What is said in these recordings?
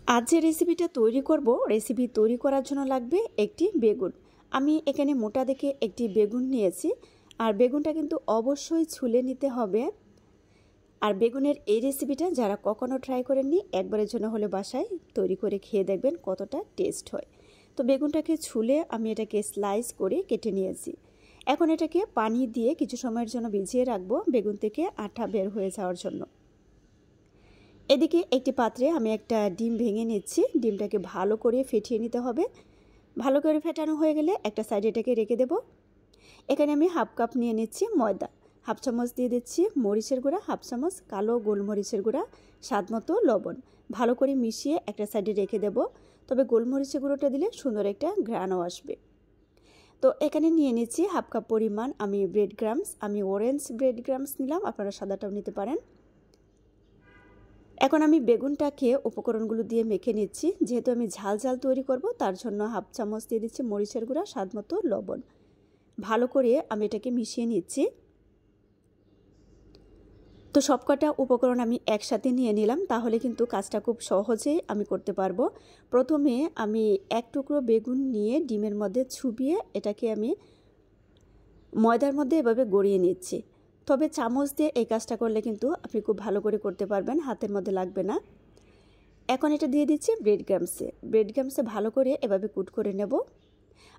আজ যে রেসিপিটা তৈরি করব, রেসিপি তৈরি করার জন্য লাগবে একটি বেগুন। আমি এখানে মোটা দেখে একটি বেগুন নিয়েছি, আর বেগুনটা কিন্তু অবশ্যই ছুলে নিতে হবে। আর বেগুনের এই রেসিপিটা যারা কখনো ট্রাই করেননি, একবারের জন্য হলে বাসায় তৈরি করে খেয়ে দেখবেন কতটা টেস্ট হয়। তো বেগুনটাকে ছুলে আমি এটাকে স্লাইস করে কেটে নিয়েছি। এখন এটাকে পানি দিয়ে কিছু সময়ের জন্য ভিজিয়ে রাখবো, বেগুন থেকে আঠা বের হয়ে যাওয়ার জন্য। এদিকে একটি পাত্রে আমি একটা ডিম ভেঙে নিচ্ছি। ডিমটাকে ভালো করে ফেটিয়ে নিতে হবে। ভালো করে ফেটানো হয়ে গেলে একটা সাইডে এটাকে রেখে দেব। এখানে আমি হাফ কাপ নিয়ে নিচ্ছি ময়দা, হাফ চামচ দিয়ে দিচ্ছি মরিচের গুঁড়া, হাফ চামচ কালো গোলমরিচের গুঁড়া, স্বাদ মতো লবণ। ভালো করে মিশিয়ে একটা সাইডে রেখে দেব। তবে গোলমরিচের গুঁড়োটা দিলে সুন্দর একটা ঘ্রাণও আসবে। তো এখানে নিয়ে নিচ্ছি হাফ কাপ পরিমাণ আমি ব্রেড ক্রাম্বস। আমি অরেঞ্জ ব্রেড ক্রাম্বস নিলাম, আপনারা সাদাটাও নিতে পারেন। এখন আমি বেগুনটাকে উপকরণগুলো দিয়ে মেখে নিচ্ছি। যেহেতু আমি ঝাল ঝাল তৈরি করব, তার জন্য হাফ চামচ দিয়ে দিচ্ছি মরিচের গুঁড়া, স্বাদ মতো লবণ। ভালো করে আমি এটাকে মিশিয়ে নিচ্ছি। তো সবকটা উপকরণ আমি একসাথে নিয়ে নিলাম, তাহলে কিন্তু কাজটা খুব সহজেই আমি করতে পারবো। প্রথমে আমি এক টুকরো বেগুন নিয়ে ডিমের মধ্যে চুবিয়ে এটাকে আমি ময়দার মধ্যে এভাবে গড়িয়ে নিচ্ছি। তবে চামচ দিয়ে এই কাজটা করলে কিন্তু আপনি খুব ভালো করে করতে পারবেন, হাতের মধ্যে লাগবে না। এখন এটা দিয়ে দিচ্ছি ব্রেড ক্রাম্বসে ভালো করে এভাবে কুট করে নেব।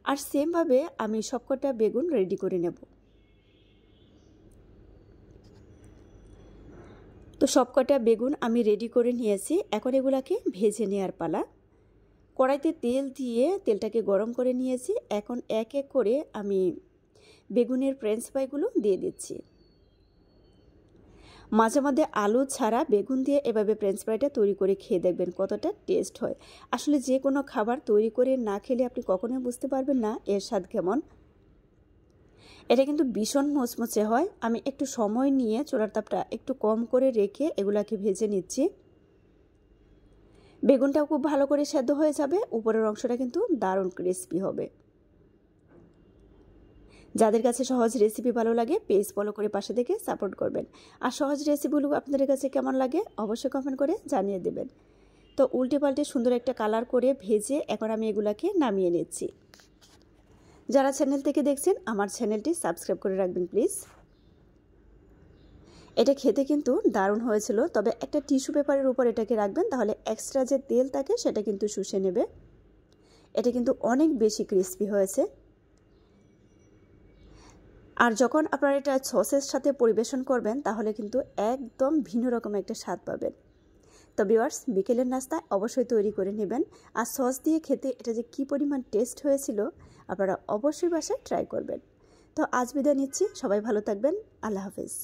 আর সেমভাবে আমি সবকটা বেগুন রেডি করে নেব। তো সবকটা বেগুন আমি রেডি করে নিয়েছি। এখন এগুলাকে ভেজে নেওয়ার পালা। কড়াইতে তেল দিয়ে তেলটাকে গরম করে নিয়েছি। এখন এক এক করে আমি বেগুনের ফ্রেঞ্চ ফ্রাইগুলো দিয়ে দিচ্ছি। মাঝে মধ্যে আলু ছাড়া বেগুন দিয়ে এভাবে ফ্রেঞ্চ ফ্রাইটা তৈরি করে খেয়ে দেখবেন কতটা টেস্ট হয়। আসলে যে কোনো খাবার তৈরি করে না খেলে আপনি কখনোই বুঝতে পারবেন না এর স্বাদ কেমন। এটা কিন্তু ভীষণ মুচমুচে হয়। আমি একটু সময় নিয়ে চুলার তাপটা একটু কম করে রেখে এগুলাকে ভেজে নিচ্ছি। বেগুনটাও খুব ভালো করে সেদ্ধ হয়ে যাবে, উপরের অংশটা কিন্তু দারুণ ক্রিস্পি হবে। যাদের কাছে সহজ রেসিপি ভালো লাগে, পেজ ফলো করে পাশে থেকে সাপোর্ট করবেন। আর সহজ রেসিপিগুলো আপনাদের কাছে কেমন লাগে অবশ্যই কমেন্ট করে জানিয়ে দেবেন। তো উল্টে পাল্টে সুন্দর একটা কালার করে ভেজে এখন আমি এগুলাকে নামিয়ে নিচ্ছি। যারা চ্যানেল থেকে দেখছেন আমার চ্যানেলটি সাবস্ক্রাইব করে রাখবেন প্লিজ। এটা খেতে কিন্তু দারুণ হয়েছিল, তবে একটা টিস্যু পেপারের উপর এটাকে রাখবেন, তাহলে এক্সট্রা যে তেল থাকে সেটা কিন্তু শুষে নেবে। এটা কিন্তু অনেক বেশি ক্রিস্পি হয়েছে। আর যখন আপনারা এটা সসের সাথে পরিবেশন করবেন, তাহলে কিন্তু একদম ভিন্ন রকম একটা স্বাদ পাবেন। তো ভিউয়ার্স, বিকেলের নাস্তা অবশ্যই তৈরি করে নেবেন। আর সস দিয়ে খেতে এটা যে কী পরিমাণ টেস্ট হয়েছিল আপনারা অবশ্যই বাসায় ট্রাই করবেন। তো আজ বিদায় নিচ্ছি, সবাই ভালো থাকবেন, আল্লাহ হাফেজ।